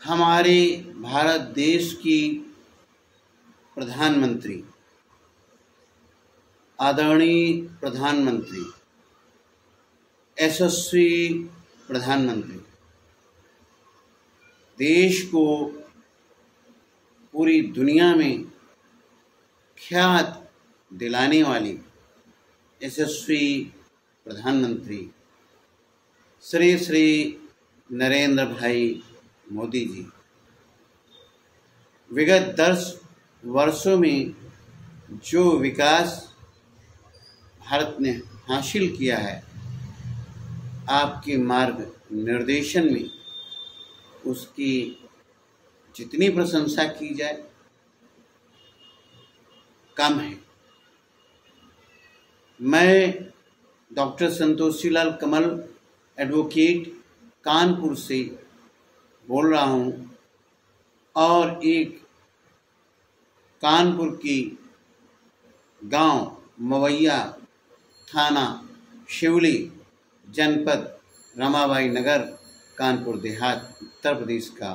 हमारे भारत देश की प्रधानमंत्री, आदरणीय प्रधानमंत्री, यशस्वी प्रधानमंत्री, देश को पूरी दुनिया में ख्यात दिलाने वाली यशस्वी प्रधानमंत्री श्री श्री नरेंद्र भाई मोदी जी विगत 10 वर्षों में जो विकास भारत ने हासिल किया है, आपके मार्ग निर्देशन में उसकी जितनी प्रशंसा की जाए कम है। मैं डॉक्टर संतोषी लाल कमल एडवोकेट कानपुर से बोल रहा हूँ और एक कानपुर की गांव मवैया, थाना शिवली, जनपद रमाबाई नगर, कानपुर देहात, उत्तर प्रदेश का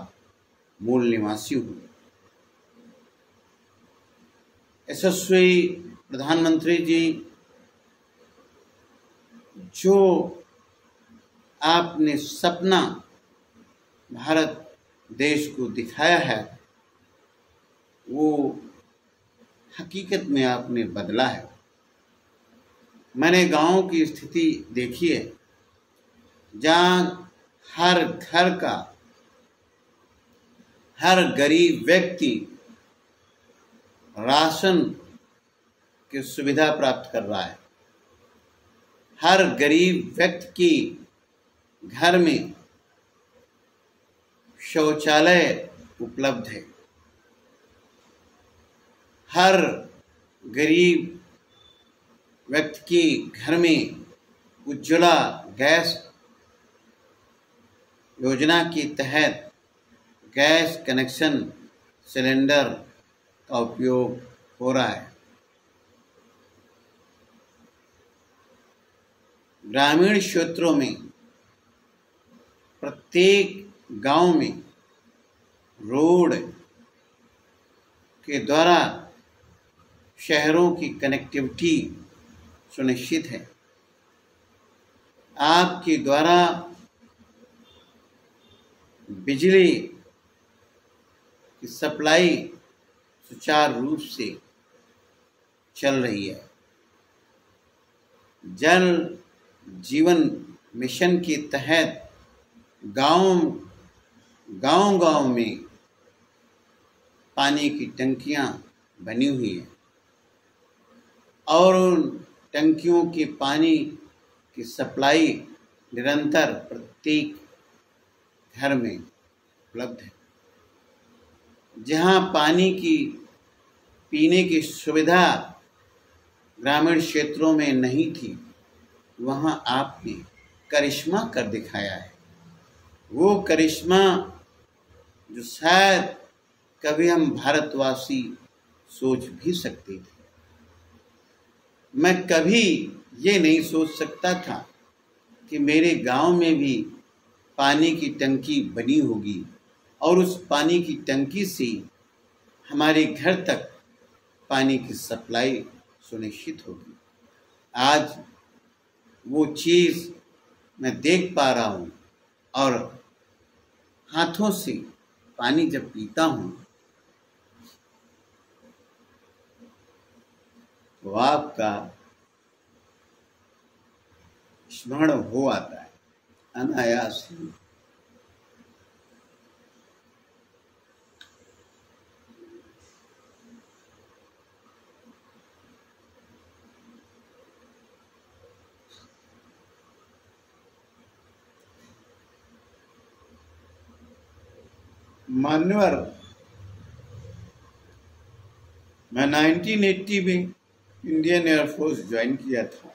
मूल निवासी हूँ। यशस्वी प्रधानमंत्री जी, जो आपने सपना भारत देश को दिखाया है, वो हकीकत में आपने बदला है। मैंने गांव की स्थिति देखी है, जहाँ हर घर का हर गरीब व्यक्ति राशन की सुविधा प्राप्त कर रहा है। हर गरीब व्यक्ति की घर में शौचालय उपलब्ध है। हर गरीब व्यक्ति के घर में उज्ज्वला गैस योजना के तहत गैस कनेक्शन सिलेंडर का उपयोग हो रहा है। ग्रामीण क्षेत्रों में प्रत्येक गांव में रोड के द्वारा शहरों की कनेक्टिविटी सुनिश्चित है। आपके द्वारा बिजली की सप्लाई सुचारू रूप से चल रही है। जल जीवन मिशन के तहत गांव में पानी की टंकियां बनी हुई हैं और उन टंकियों के पानी की सप्लाई निरंतर प्रत्येक घर में उपलब्ध है। जहां पानी की पीने की सुविधा ग्रामीण क्षेत्रों में नहीं थी, वहां आपने करिश्मा कर दिखाया है। वो करिश्मा जो शायद कभी हम भारतवासी सोच भी सकते थे। मैं कभी ये नहीं सोच सकता था कि मेरे गांव में भी पानी की टंकी बनी होगी और उस पानी की टंकी से हमारे घर तक पानी की सप्लाई सुनिश्चित होगी। आज वो चीज़ मैं देख पा रहा हूँ और हाथों से पानी जब पीता हूँ तो आपका स्मरण हो आता है अनायास ही। मान्यवर, मैं 1980 में इंडियन एयरफोर्स ज्वाइन किया था।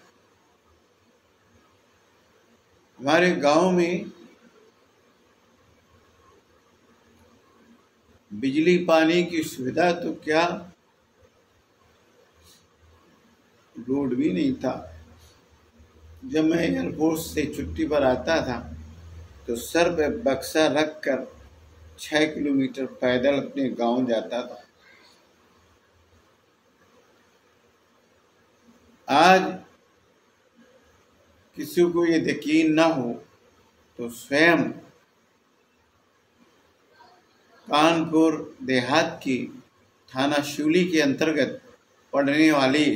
हमारे गांव में बिजली पानी की सुविधा तो क्या, रोड भी नहीं था। जब मैं एयरफोर्स से छुट्टी पर आता था तो सर पे बक्सा रख कर 6 किलोमीटर पैदल अपने गांव जाता था। आज किसी को ये यकीन ना हो तो स्वयं कानपुर देहात की थाना शिवली के अंतर्गत पड़ने वाली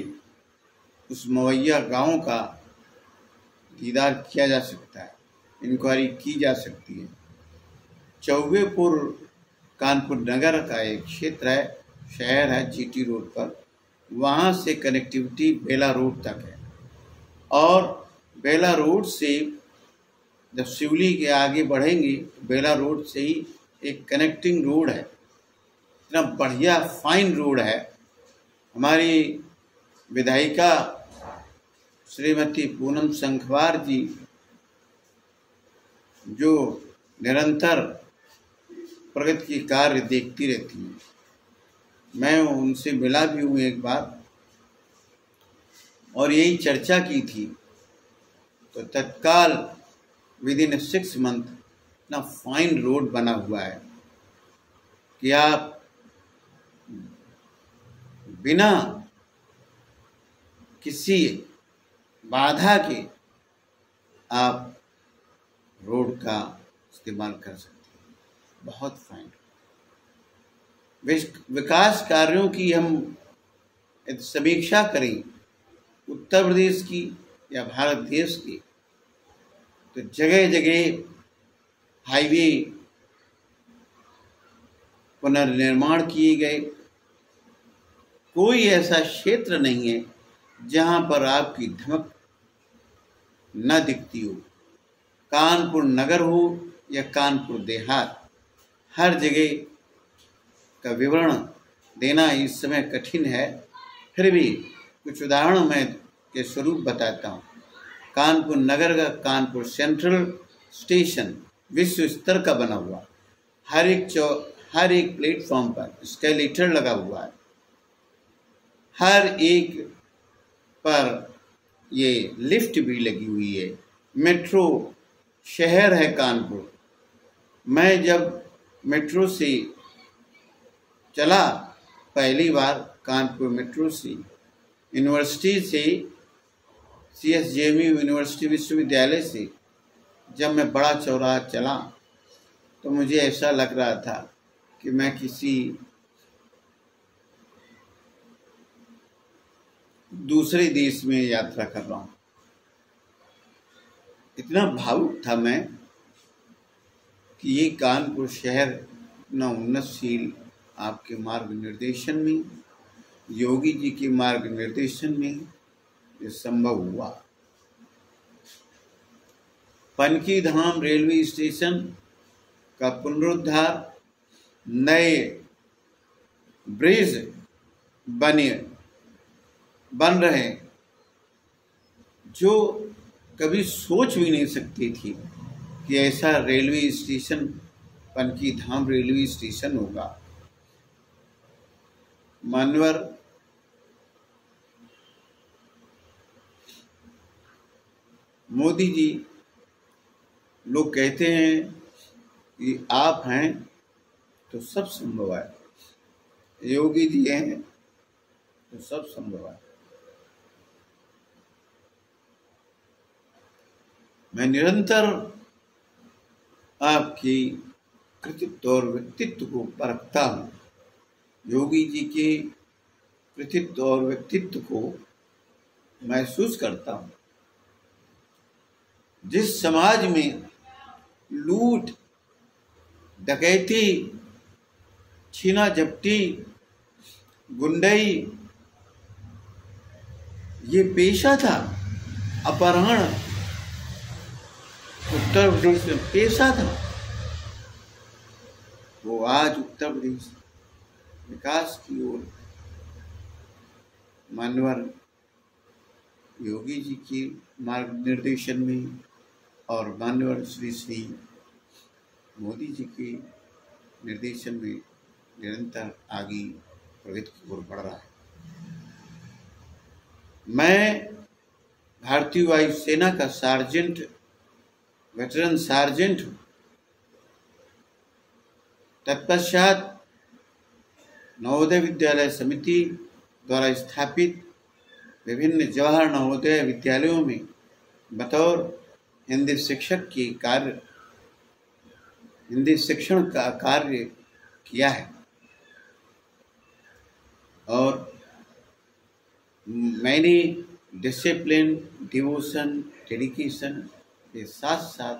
उस मवैया गांव का दीदार किया जा सकता है, इंक्वायरी की जा सकती है। चौबेपुर कानपुर नगर का एक क्षेत्र है, शहर है जीटी रोड पर। वहाँ से कनेक्टिविटी बेला रोड तक है और बेला रोड से जब शिवली के आगे बढ़ेंगे बेला रोड से ही एक कनेक्टिंग रोड है। इतना बढ़िया फाइन रोड है। हमारी विधायिका श्रीमती पूनम संखवार जी जो निरंतर प्रगति की कार्य देखती रहती हैं, मैं उनसे मिला भी हूँ एक बार और यही चर्चा की थी। तो तत्काल विद इन 6 मंथ इतना फाइन रोड बना हुआ है कि आप बिना किसी बाधा के आप रोड का इस्तेमाल कर सकते हैं। बहुत फाइन। विकास कार्यों की हम यदि समीक्षा करें उत्तर प्रदेश की या भारत देश की, तो जगह जगह हाईवे पुनर्निर्माण किए गए। कोई ऐसा क्षेत्र नहीं है जहां पर आपकी धमक न दिखती हो। कानपुर नगर हो या कानपुर देहात, हर जगह का विवरण देना इस समय कठिन है, फिर भी कुछ उदाहरण मैं के स्वरूप बताता हूँ। कानपुर नगर का कानपुर सेंट्रल स्टेशन विश्व स्तर का बना हुआ, हर एक प्लेटफॉर्म पर स्केलेटर लगा हुआ है, हर एक पर ये लिफ्ट भी लगी हुई है। मेट्रो शहर है कानपुर। मैं जब मेट्रो से चला पहली बार, कानपुर मेट्रो से यूनिवर्सिटी से CSJMU यूनिवर्सिटी विश्वविद्यालय से जब मैं बड़ा चौराहा चला तो मुझे ऐसा लग रहा था कि मैं किसी दूसरे देश में यात्रा कर रहा हूँ। इतना भावुक था मैं कि ये कानपुर शहर इतना उन्नतशील आपके मार्गनिर्देशन में, योगी जी के मार्गनिर्देशन में ये संभव हुआ। पनकी धाम रेलवे स्टेशन का पुनरुद्धार, नए ब्रिज बन रहे हैं जो कभी सोच भी नहीं सकती थी कि ऐसा रेलवे स्टेशन पनकी धाम रेलवे स्टेशन होगा। मान्यवर मोदी जी, लोग कहते हैं कि आप हैं तो सब संभव है, योगी जी हैं तो सब संभव है। मैं निरंतर आपकी कृतित्व और व्यक्तित्व को परखता हूँ। योगी जी के कृतित्व और व्यक्तित्व को महसूस करता हूँ। जिस समाज में लूट, डकैती, छीना झपटी, गुंडई ये पेशा था, अपहरण उत्तर प्रदेश में पेशा था, वो आज उत्तर प्रदेश विकास की ओर मानवर योगी जी के मार्गनिर्देशन में और मानवर श्री मोदी जी के निर्देशन में निरंतर आगे प्रगति की ओर बढ़ रहा है। मैं भारतीय वायुसेना का वेटरन सार्जेंट हूँ। तत्पश्चात नवोदय विद्यालय समिति द्वारा स्थापित विभिन्न जवाहर नवोदय विद्यालयों में बतौर हिंदी शिक्षण का कार्य किया है। और मैंने डिसिप्लिन, डिवोशन, डेडिकेशन के साथ साथ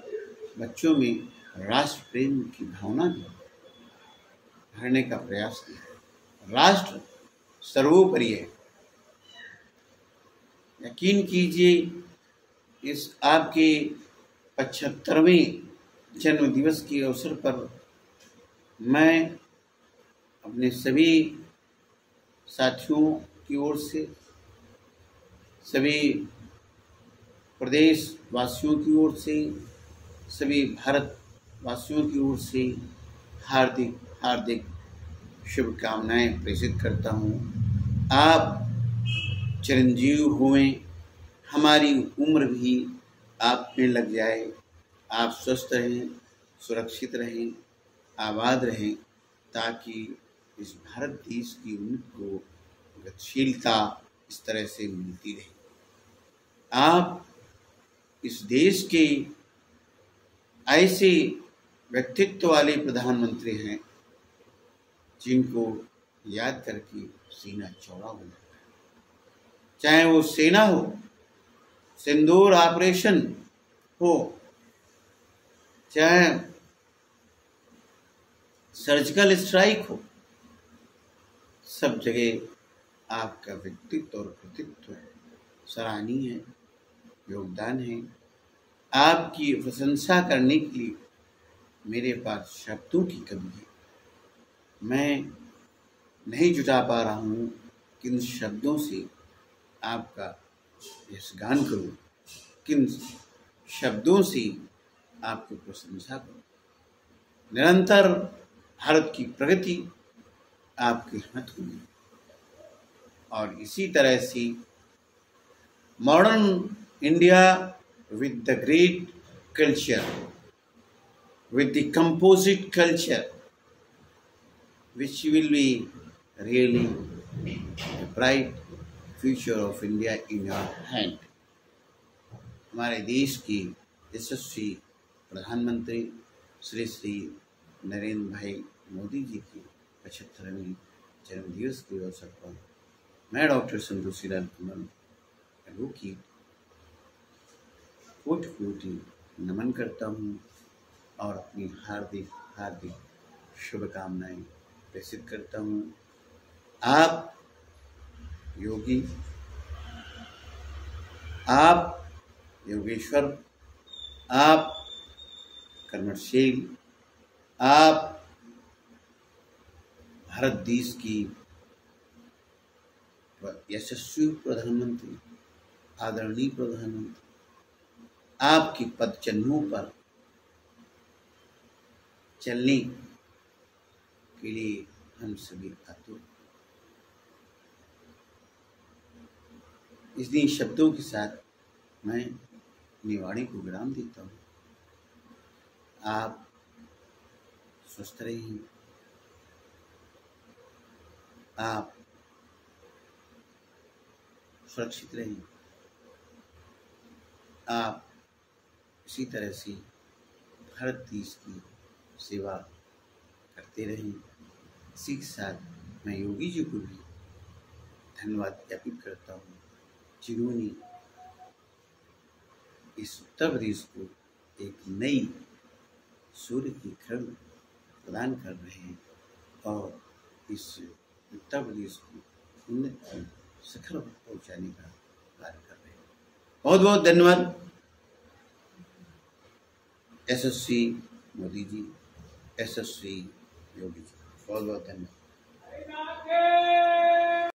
बच्चों में राष्ट्र प्रेम की भावना भी भरने का प्रयास किया। राष्ट्र सर्वोपरि है। यकीन कीजिए, इस आपके 75वें जन्म दिवस के अवसर पर मैं अपने सभी साथियों की ओर से, सभी प्रदेश वासियों की ओर से, सभी भारत वासियों की ओर से हार्दिक हार्दिक शुभकामनाएं प्रेषित करता हूँ। आप चिरंजीव हुए, हमारी उम्र भी आप में लग जाए, आप स्वस्थ रहें, सुरक्षित रहें, आबाद रहें, ताकि इस भारत देश की उन्नति को गतिशीलता इस तरह से मिलती रहे। आप इस देश के ऐसे व्यक्तित्व वाले प्रधानमंत्री हैं जिनको याद करके सीना चौड़ा हो जाता है। चाहे वो सेना हो, सिंदूर ऑपरेशन हो, चाहे सर्जिकल स्ट्राइक हो, सब जगह आपका व्यक्तित्व और कृतित्व सराहनीय है, योगदान है। आपकी प्रशंसा करने के लिए मेरे पास शब्दों की कमी है। मैं नहीं जुटा पा रहा हूँ किन शब्दों से आपका यशगान करूँ, किन शब्दों से आपकी प्रशंसा करूँ। निरंतर भारत की प्रगति आपके हाथ में, और इसी तरह से modern India with the great culture, with the composite culture, which will be really a bright future of India in your hand. हमारे देश की यशस्वी प्रधानमंत्री श्री नरेंद्र भाई मोदी जी की 75वें जन्मदिवस के अवसर पर मैं डॉक्टर संतोषीलाल कमल की कोटि कोटि नमन करता हूँ और अपनी हार्दिक हार्दिक शुभकामनाएं प्रेषित करता हूँ। आप योगी, आप योगेश्वर, आप कर्मशील, आप भारत देश की यशस्वी प्रधानमंत्री, आदरणीय प्रधानमंत्री, आपकी पद चिन्हों पर चलने के लिए हम सभी आतुर। इन्हीं शब्दों के साथ मैं अपनी वाणी को विराम देता हूँ। आप स्वस्थ रहें, आप सुरक्षित रहें, आप इसी तरह से भारत देश की सेवा करते रहें। इसी के साथ मैं योगी जी को भी धन्यवाद ज्ञापित करता हूँ, जिन्होंने इस उत्तर प्रदेश को एक नई सूर्य की किरण प्रदान कर रहे हैं और इस उत्तर प्रदेश को उन्नति की शिखर पर पहुँचाने का कार्य कर रहे हैं। बहुत बहुत धन्यवाद यशस्वी मोदी जी, यशस्वी योगी जी, बहुत बहुत धन्यवाद।